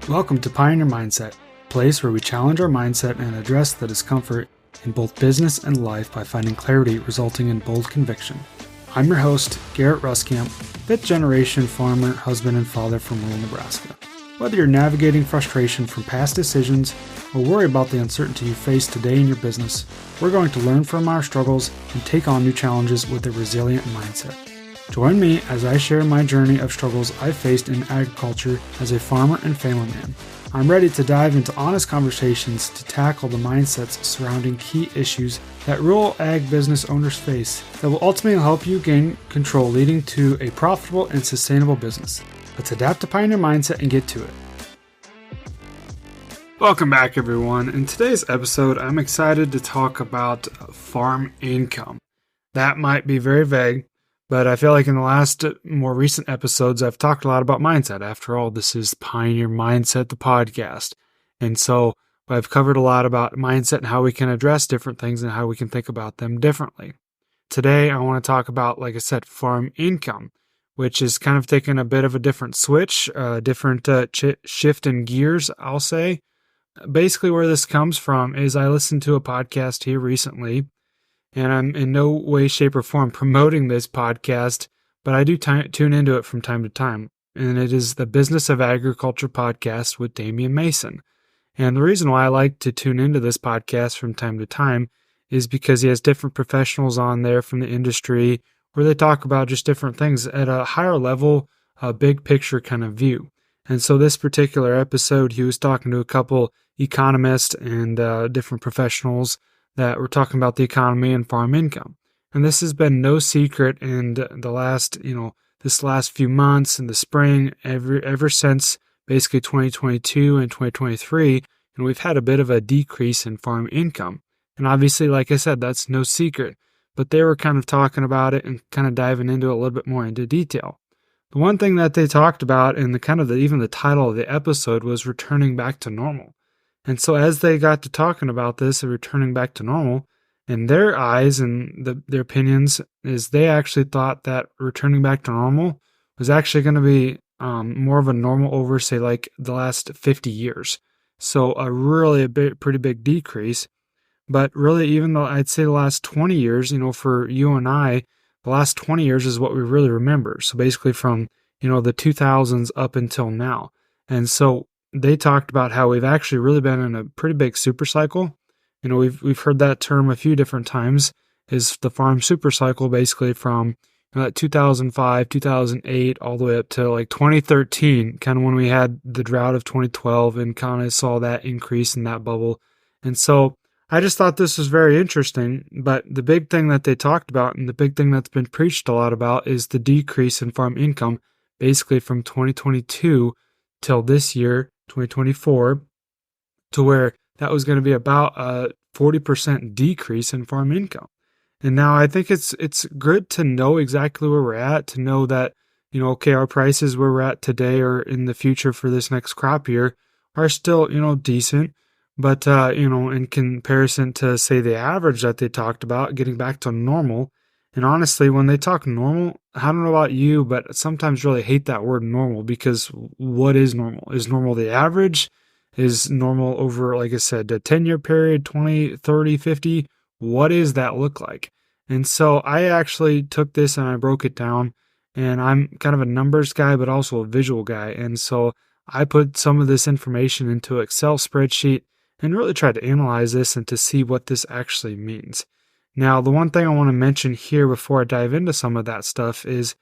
Welcome to Pioneer Mindset, a place where we challenge our mindset and address the discomfort in both business and life by finding clarity resulting in bold conviction. I'm your host, Garrett Ruskamp, fifth generation farmer, husband, and father from rural Nebraska. Whether you're navigating frustration from past decisions or worry about the uncertainty you face today in your business, we're going to learn from our struggles and take on new challenges with a resilient mindset. Join me as I share my journey of struggles I've faced in agriculture as a farmer and family man. I'm ready to dive into honest conversations to tackle the mindsets surrounding key issues that rural ag business owners face that will ultimately help you gain control, leading to a profitable and sustainable business. Let's adapt to Pioneer Mindset and get to it. Welcome back, everyone. In today's episode, I'm excited to talk about farm income. That might be very vague, but I feel like in the last more recent episodes, I've talked a lot about mindset. After all, this is Pioneer Mindset, the podcast. And so I've covered a lot about mindset and how we can address different things and how we can think about them differently. Today, I want to talk about, like I said, farm income, which is kind of taking a bit of a different switch, different shift in gears, I'll say. Basically, where this comes from is I listened to a podcast here recently, and I'm in no way, shape, or form promoting this podcast, but I do tune into it from time to time. And it is the Business of Agriculture podcast with Damian Mason. And the reason why I like to tune into this podcast from time to time is because he has different professionals on there from the industry where they talk about just different things at a higher level, a big picture kind of view. And so this particular episode, he was talking to a couple economists and different professionals that were talking about the economy and farm income. And this has been no secret in the last, this last few months in the spring, ever since basically 2022 and 2023, and we've had a bit of a decrease in farm income. And obviously, like I said, that's no secret, but they were kind of talking about it and kind of diving into it a little bit more into detail. The one thing that they talked about and even the title of the episode was returning back to normal. And so as they got to talking about this and returning back to normal, in their eyes and their opinions is they actually thought that returning back to normal was actually going to be more of a normal over, say, like the last 50 years. So pretty big decrease. But really, even though I'd say the last 20 years, for you and I, the last 20 years is what we really remember. So basically from, the 2000s up until now. And so they talked about how we've actually really been in a pretty big super cycle. We've heard that term a few different times, is the farm super cycle, basically from that 2005, 2008, all the way up to like 2013, kind of when we had the drought of 2012 and kind of saw that increase in that bubble. And so I just thought this was very interesting, but the big thing that they talked about and the big thing that's been preached a lot about is the decrease in farm income, basically from 2022 till this year, 2024, to where that was going to be about a 40% decrease in farm income. And now I think it's good to know exactly where we're at, to know that, our prices where we're at today or in the future for this next crop year are still, decent. But, in comparison to, say, the average that they talked about, getting back to normal. And honestly, when they talk normal, I don't know about you, but sometimes really hate that word normal, because what is normal? Is normal the average? Is normal over, like I said, a 10-year period, 20, 30, 50? What does that look like? And so I actually took this and I broke it down, and I'm kind of a numbers guy, but also a visual guy. And so I put some of this information into an Excel spreadsheet and really tried to analyze this and to see what this actually means. Now, the one thing I want to mention here before I dive into some of that stuff is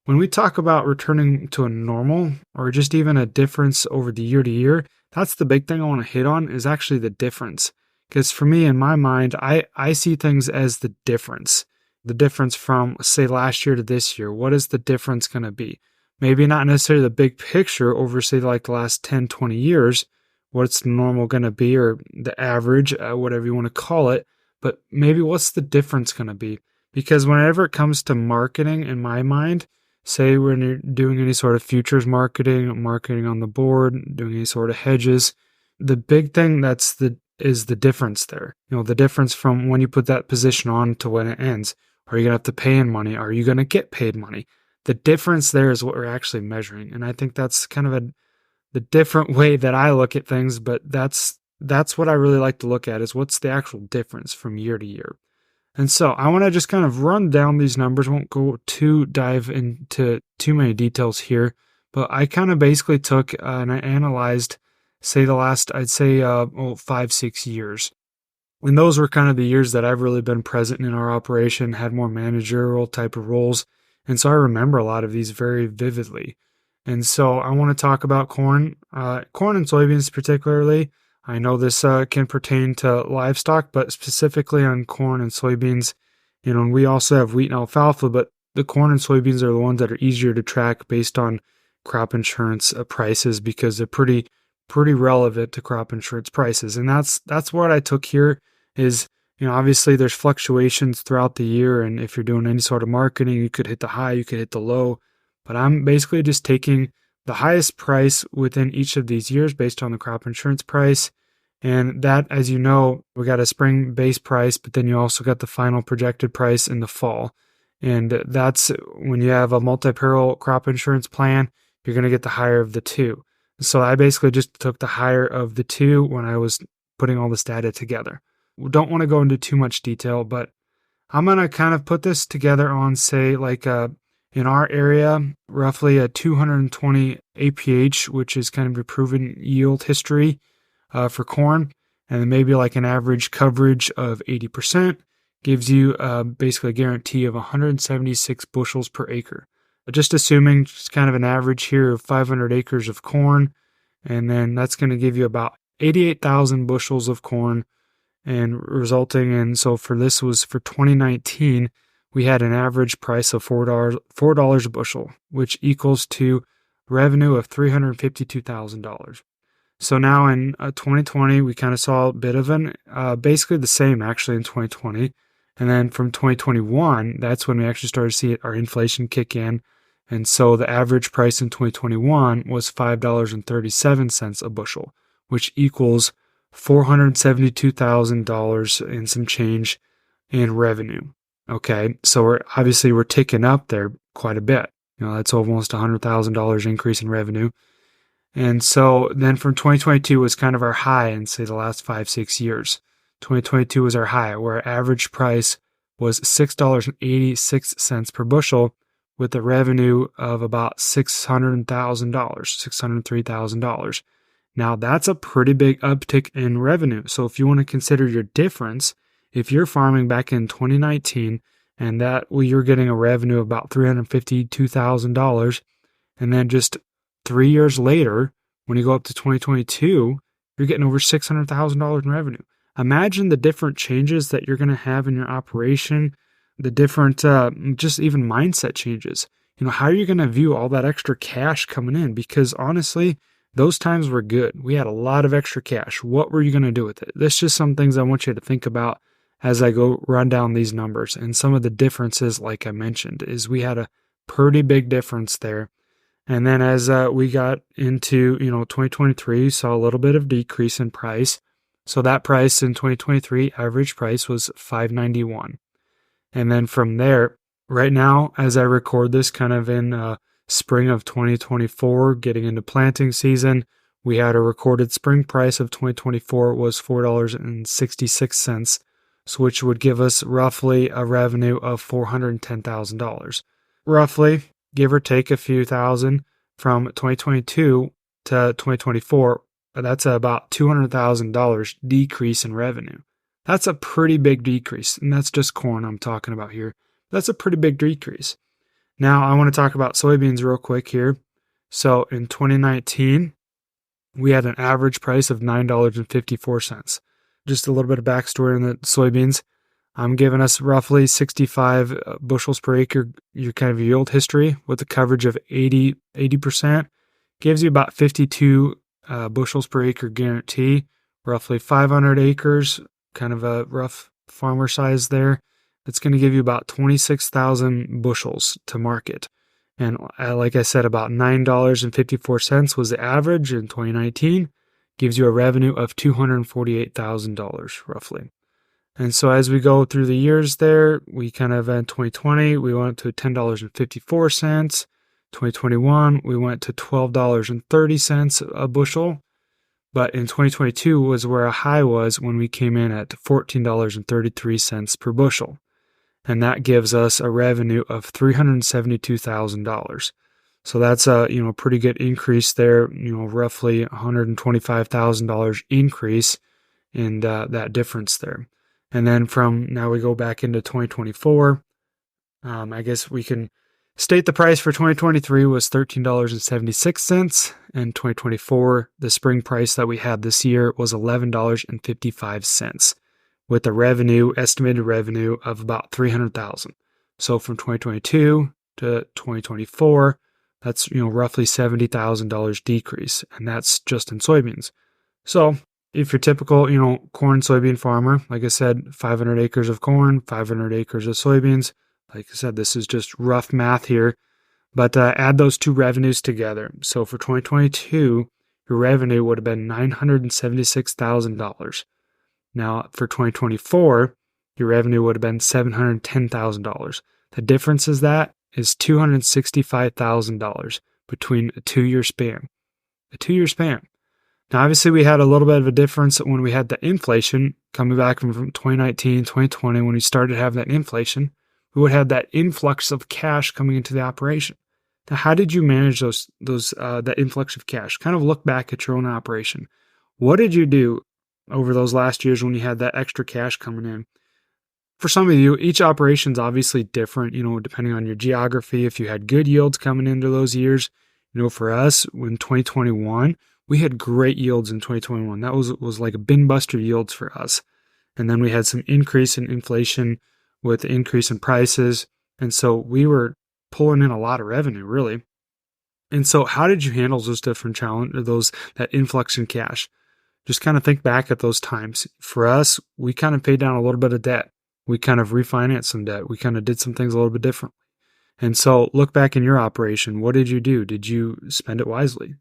when we talk about returning to a normal or just even a difference over the year to year, that's the big thing I want to hit on, is actually the difference. Because for me, in my mind, I see things as the difference from, say, last year to this year. What is the difference going to be? Maybe not necessarily the big picture over, say, like the last 10, 20 years, what's normal going to be, or the average, whatever you want to call it, but maybe what's the difference going to be? Because whenever it comes to marketing, in my mind, say when you're doing any sort of futures marketing on the board, doing any sort of hedges, the big thing is the difference there. The difference from when you put that position on to when it ends. Are you going to have to pay in money? Are you going to get paid money? The difference there is what we're actually measuring. And I think that's kind of the different way that I look at things, but that's what I really like to look at, is what's the actual difference from year to year. And so I want to just kind of run down these numbers. Won't go dive into too many details here, but I kind of basically took and I analyzed, say, the last, I'd say, 5-6 years. And those were kind of the years that I've really been present in our operation, had more managerial type of roles. And so I remember a lot of these very vividly. And so I want to talk about corn and soybeans particularly. I know this can pertain to livestock, but specifically on corn and soybeans, and we also have wheat and alfalfa, but the corn and soybeans are the ones that are easier to track based on crop insurance prices, because they're pretty relevant to crop insurance prices. And that's what I took here is, obviously there's fluctuations throughout the year. And if you're doing any sort of marketing, you could hit the high, you could hit the low, but I'm basically just taking the highest price within each of these years based on the crop insurance price. And that, as you know, we got a spring base price, but then you also got the final projected price in the fall. And that's when you have a multi-peril crop insurance plan, you're going to get the higher of the two. So I basically just took the higher of the two when I was putting all this data together. We don't want to go into too much detail, but I'm going to kind of put this together on, say, like in our area, roughly a 220 APH, which is kind of a proven yield history for corn, and then maybe like an average coverage of 80% gives you basically a guarantee of 176 bushels per acre. Just assuming just kind of an average here of 500 acres of corn, and then that's going to give you about 88,000 bushels of corn, and resulting in, so for this was for 2019, we had an average price of $4 a bushel, which equals to revenue of $352,000. So now in 2020, we kind of saw a bit of basically the same actually in 2020. And then from 2021, that's when we actually started to see our inflation kick in. And so the average price in 2021 was $5.37 a bushel, which equals $472,000 and some change in revenue. Okay, so we're ticking up there quite a bit. That's almost $100,000 increase in revenue. And so then from 2022 was kind of our high in, say, the last 5-6 years. 2022 was our high, where our average price was $6.86 per bushel, with a revenue of about $600,000, $603,000. Now that's a pretty big uptick in revenue. So if you want to consider your difference, if you're farming back in 2019 and you're getting a revenue of about $352,000, and then just 3 years later, when you go up to 2022, you're getting over $600,000 in revenue. Imagine the different changes that you're going to have in your operation, the different, just even mindset changes. How are you going to view all that extra cash coming in? Because honestly, those times were good. We had a lot of extra cash. What were you going to do with it? That's just some things I want you to think about as I go run down these numbers. And some of the differences, like I mentioned, is we had a pretty big difference there. And then as we got into 2023, saw a little bit of decrease in price. So that price in 2023, average price was $5.91. And then from there, right now, as I record this kind of in spring of 2024, getting into planting season, we had a recorded spring price of 2024 was $4.66, which would give us roughly a revenue of $410,000. Roughly, give or take a few thousand from 2022 to 2024, that's about $200,000 decrease in revenue. That's a pretty big decrease, and that's just corn I'm talking about here. That's a pretty big decrease. Now, I want to talk about soybeans real quick here. So in 2019, we had an average price of $9.54. Just a little bit of backstory on the soybeans. I'm giving us roughly 65 bushels per acre, your kind of yield history with a coverage of 80%. Gives you about 52 bushels per acre guarantee, roughly 500 acres, kind of a rough farmer size there. It's going to give you about 26,000 bushels to market. And like I said, about $9.54 was the average in 2019. Gives you a revenue of $248,000 roughly. And so as we go through the years there, we kind of in 2020, we went to $10.54. 2021, we went to $12.30 a bushel. But in 2022 was where a high was when we came in at $14.33 per bushel. And that gives us a revenue of $372,000. So that's a pretty good increase there, roughly $125,000 increase in that difference there. And then from now we go back into 2024. I guess we can state the price for 2023 was $13.76, and 2024, the spring price that we had this year was $11.55, with a estimated revenue of about $300,000. So from 2022 to 2024, that's roughly $70,000 decrease, and that's just in soybeans. So if you're typical, corn soybean farmer, like I said, 500 acres of corn, 500 acres of soybeans. Like I said, this is just rough math here, but add those two revenues together. So for 2022, your revenue would have been $976,000. Now for 2024, your revenue would have been $710,000. The difference is $265,000 between a 2-year span. A 2-year span. Now, obviously, we had a little bit of a difference when we had the inflation coming back from 2019, 2020, when we started having that inflation. We would have that influx of cash coming into the operation. Now, how did you manage that influx of cash? Kind of look back at your own operation. What did you do over those last years when you had that extra cash coming in? For some of you, each operation is obviously different, depending on your geography. If you had good yields coming into those years, for us, in 2021, we had great yields in 2021. That was like a bin buster yields for us. And then we had some increase in inflation with the increase in prices. And so we were pulling in a lot of revenue, really. And so how did you handle those different challenges, that influx in cash? Just kind of think back at those times. For us, we kind of paid down a little bit of debt. We kind of refinanced some debt. We kind of did some things a little bit differently. And so look back in your operation. What did you do? Did you spend it wisely?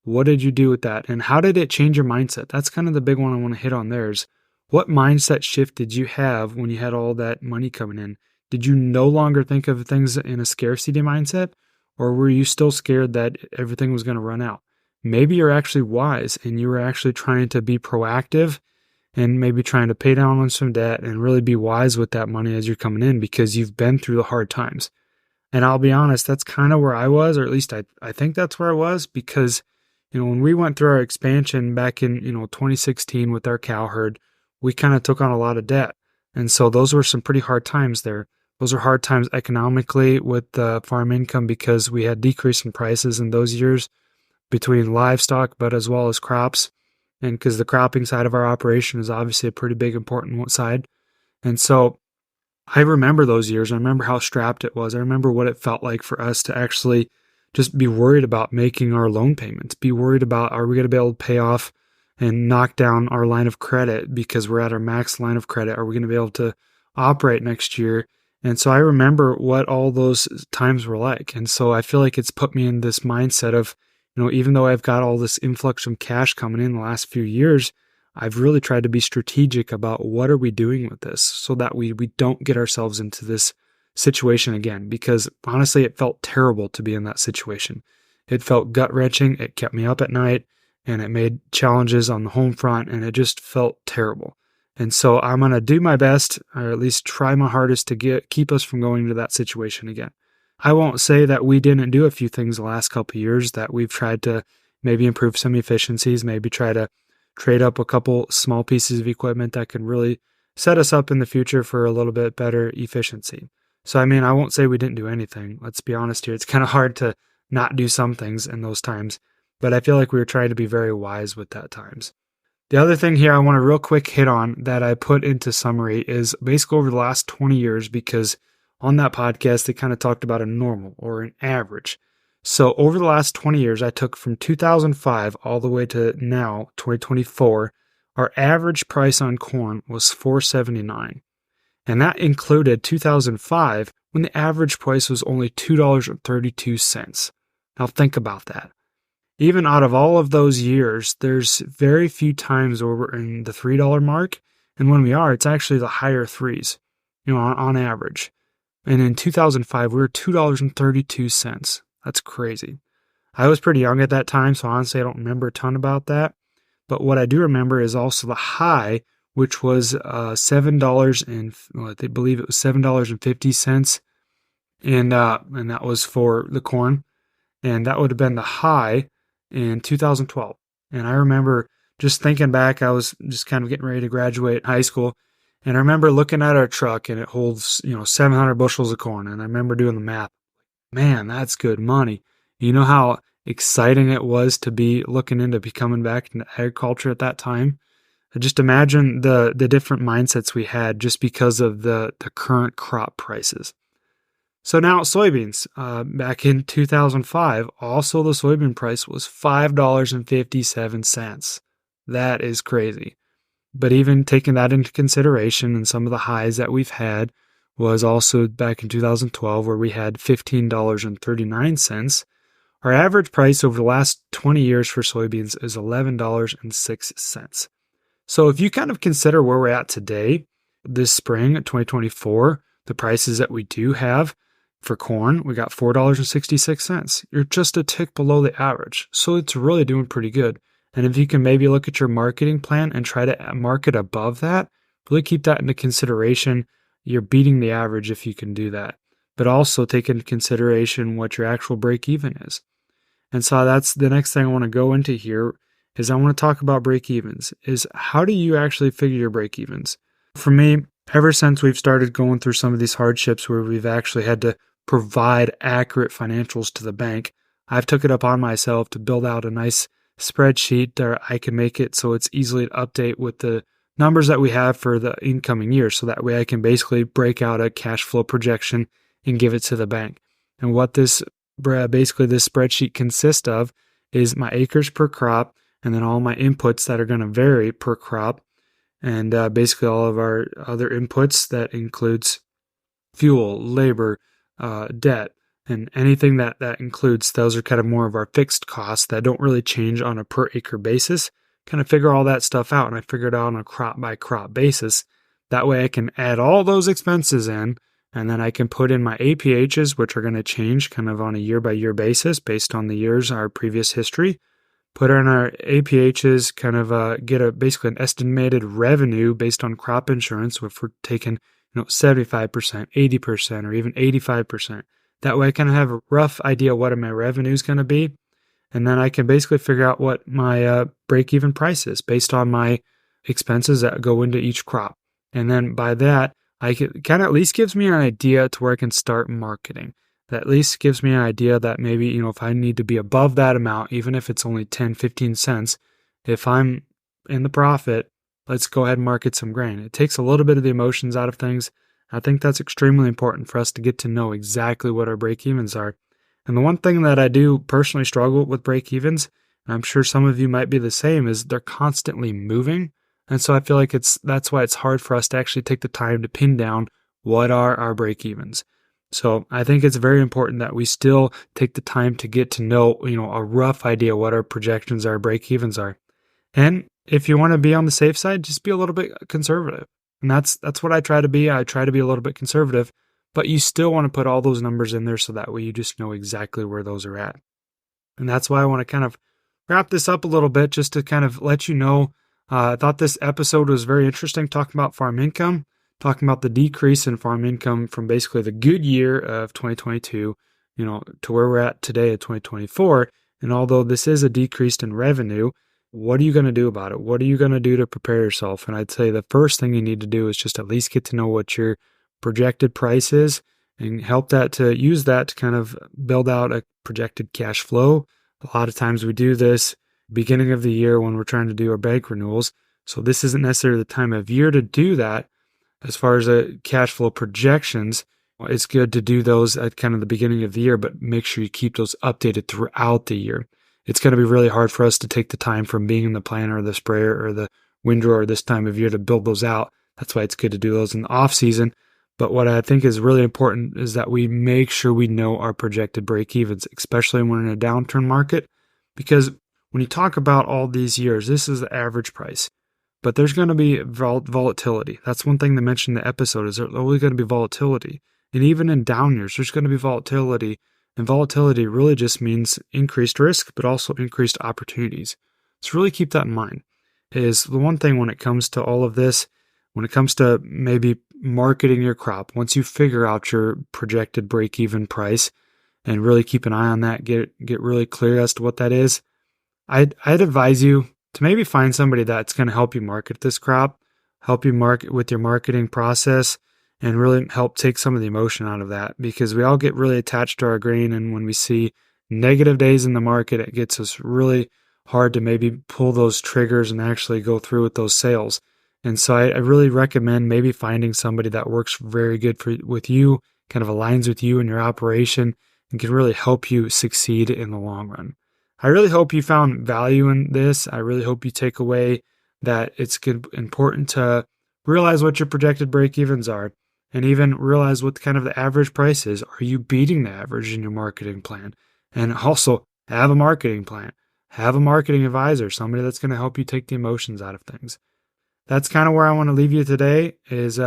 What did you do with that? And how did it change your mindset? That's kind of the big one I want to hit on there is, what mindset shift did you have when you had all that money coming in? Did you no longer think of things in a scarcity mindset? Or were you still scared that everything was going to run out? Maybe you're actually wise and you were actually trying to be proactive and maybe trying to pay down on some debt and really be wise with that money as you're coming in because you've been through the hard times. And I'll be honest, that's kind of where I was, or at least I think that's where I was, because when we went through our expansion back in 2016 with our cow herd, we kind of took on a lot of debt. And so those were some pretty hard times there. Those are hard times economically with the farm income because we had decrease in prices in those years between livestock, but as well as crops. And because the cropping side of our operation is obviously a pretty big, important side. And so I remember those years. I remember how strapped it was. I remember what it felt like for us to actually just be worried about making our loan payments, be worried about, are we going to be able to pay off and knock down our line of credit because we're at our max line of credit? Are we going to be able to operate next year? And so I remember what all those times were like. And so I feel like it's put me in this mindset of, even though I've got all this influx from cash coming in the last few years, I've really tried to be strategic about what are we doing with this so that we don't get ourselves into this situation again, because honestly, it felt terrible to be in that situation. It felt gut-wrenching. It kept me up at night and it made challenges on the home front and it just felt terrible. And so I'm going to do my best, or at least try my hardest to keep us from going into that situation again. I won't say that we didn't do a few things the last couple of years, that we've tried to maybe improve some efficiencies, maybe try to trade up a couple small pieces of equipment that can really set us up in the future for a little bit better efficiency. So, I won't say we didn't do anything. Let's be honest here. It's kind of hard to not do some things in those times, but I feel like we were trying to be very wise with that times. The other thing here I want to real quick hit on that I put into summary is basically over the last 20 years, because on that podcast, they kind of talked about a normal or an average. So over the last 20 years, I took from 2005 all the way to now, 2024, our average price on corn was $4.79. And that included 2005 when the average price was only $2.32. Now think about that. Even out of all of those years, there's very few times where we're in the $3 mark. And when we are, it's actually the higher threes, on average. And in 2005, we were $2.32. That's crazy. I was pretty young at that time, so honestly, I don't remember a ton about that. But what I do remember is also the high, which was $7 and well, I believe it was $7.50, and that was for the corn, and that would have been the high in 2012. And I remember just thinking back, I was just kind of getting ready to graduate high school, and I remember looking at our truck, and it holds 700 bushels of corn, and I remember doing the math. Man, that's good money. You know how exciting it was to be looking into becoming back into agriculture at that time? Just imagine the different mindsets we had just because of the current crop prices. So now soybeans, back in 2005, also the soybean price was $5.57. That is crazy. But even taking that into consideration and some of the highs that we've had was also back in 2012 where we had $15.39. Our average price over the last 20 years for soybeans is $11.06. So if you kind of consider where we're at today, this spring, 2024, the prices that we do have for corn, we got $4.66. You're just a tick below the average. So it's really doing pretty good. And if you can maybe look at your marketing plan and try to market above that, really keep that into consideration. You're beating the average if you can do that. But also take into consideration what your actual break even is. And so that's the next thing I want to go into here is I want to talk about break evens. Is how do you actually figure your break evens? For me, ever since we've started going through some of these hardships where we've actually had to provide accurate financials to the bank, I've took it upon myself to build out a nice spreadsheet that I can make it so it's easily to update with the numbers that we have for the incoming year. So that way I can basically break out a cash flow projection and give it to the bank. And what this spreadsheet consists of is my acres per crop and then all my inputs that are going to vary per crop. And basically all of our other inputs that includes fuel, labor, debt, and anything that includes, those are kind of more of our fixed costs that don't really change on a per acre basis. Kind of figure all that stuff out, and I figure it out on a crop by crop basis. That way I can add all those expenses in, and then I can put in my APHs, which are going to change kind of on a year by year basis based on the years, our previous history. Put in our APHs, kind of get basically an estimated revenue based on crop insurance if we're taking 75%, 80%, or even 85%. That way I kind of have a rough idea what my revenue is going to be. And then I can basically figure out what my break-even price is based on my expenses that go into each crop. And then by that, I can kind of at least gives me an idea to where I can start marketing. That at least gives me an idea that maybe, if I need to be above that amount, even if it's only 10, 15 cents, if I'm in the profit, let's go ahead and market some grain. It takes a little bit of the emotions out of things. I think that's extremely important for us to get to know exactly what our break-evens are. And the one thing that I do personally struggle with break-evens, and I'm sure some of you might be the same, is they're constantly moving. And so I feel like that's why it's hard for us to actually take the time to pin down what are our break-evens. So I think it's very important that we still take the time to get to know, a rough idea what our projections, our break-evens are. And if you want to be on the safe side, just be a little bit conservative. And that's what I try to be. I try to be a little bit conservative, but you still want to put all those numbers in there so that way you just know exactly where those are at. And that's why I want to kind of wrap this up a little bit just to kind of let you know. I thought this episode was very interesting, talking about farm income, talking about the decrease in farm income from basically the good year of 2022, to where we're at today at 2024. And although this is a decrease in revenue, what are you going to do about it? What are you going to do to prepare yourself? And I'd say the first thing you need to do is just at least get to know what your projected price is and use that to kind of build out a projected cash flow. A lot of times we do this beginning of the year when we're trying to do our bank renewals. So this isn't necessarily the time of year to do that. As far as cash flow projections, it's good to do those at kind of the beginning of the year, but make sure you keep those updated throughout the year. It's going to be really hard for us to take the time from being in the planter or the sprayer or the windrower this time of year to build those out. That's why it's good to do those in the off season. But what I think is really important is that we make sure we know our projected break-evens, especially when we're in a downturn market. Because when you talk about all these years, this is the average price. But there's going to be volatility. That's one thing they mentioned in the episode is there's always going to be volatility. And even in down years, there's going to be volatility And volatility really just means increased risk, but also increased opportunities. So really keep that in mind. Is the one thing when it comes to all of this, when it comes to maybe marketing your crop, once you figure out your projected break-even price and really keep an eye on that, get really clear as to what that is, I'd advise you to maybe find somebody that's going to help you market this crop, help you market with your marketing process, and really help take some of the emotion out of that, because we all get really attached to our grain, and when we see negative days in the market, it gets us really hard to maybe pull those triggers and actually go through with those sales. And so I really recommend maybe finding somebody that works very good with you, kind of aligns with you and your operation, and can really help you succeed in the long run. I really hope you found value in this. I really hope you take away that it's important to realize what your projected break-evens are, and even realize what kind of the average price is. Are you beating the average in your marketing plan? And also have a marketing plan. Have a marketing advisor, somebody that's going to help you take the emotions out of things. That's kind of where I want to leave you today, is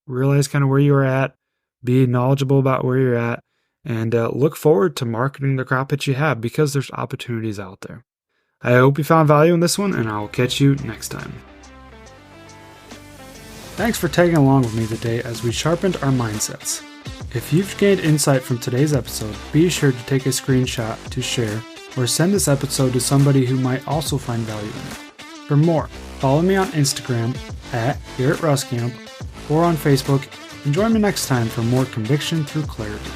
realize kind of where you are at, be knowledgeable about where you're at, and look forward to marketing the crop that you have, because there's opportunities out there. I hope you found value in this one, and I'll catch you next time. Thanks for tagging along with me today as we sharpened our mindsets. If you've gained insight from today's episode, be sure to take a screenshot to share, or send this episode to somebody who might also find value in it. For more, follow me on Instagram at Garrett Ruskamp or on Facebook, and join me next time for more conviction through clarity.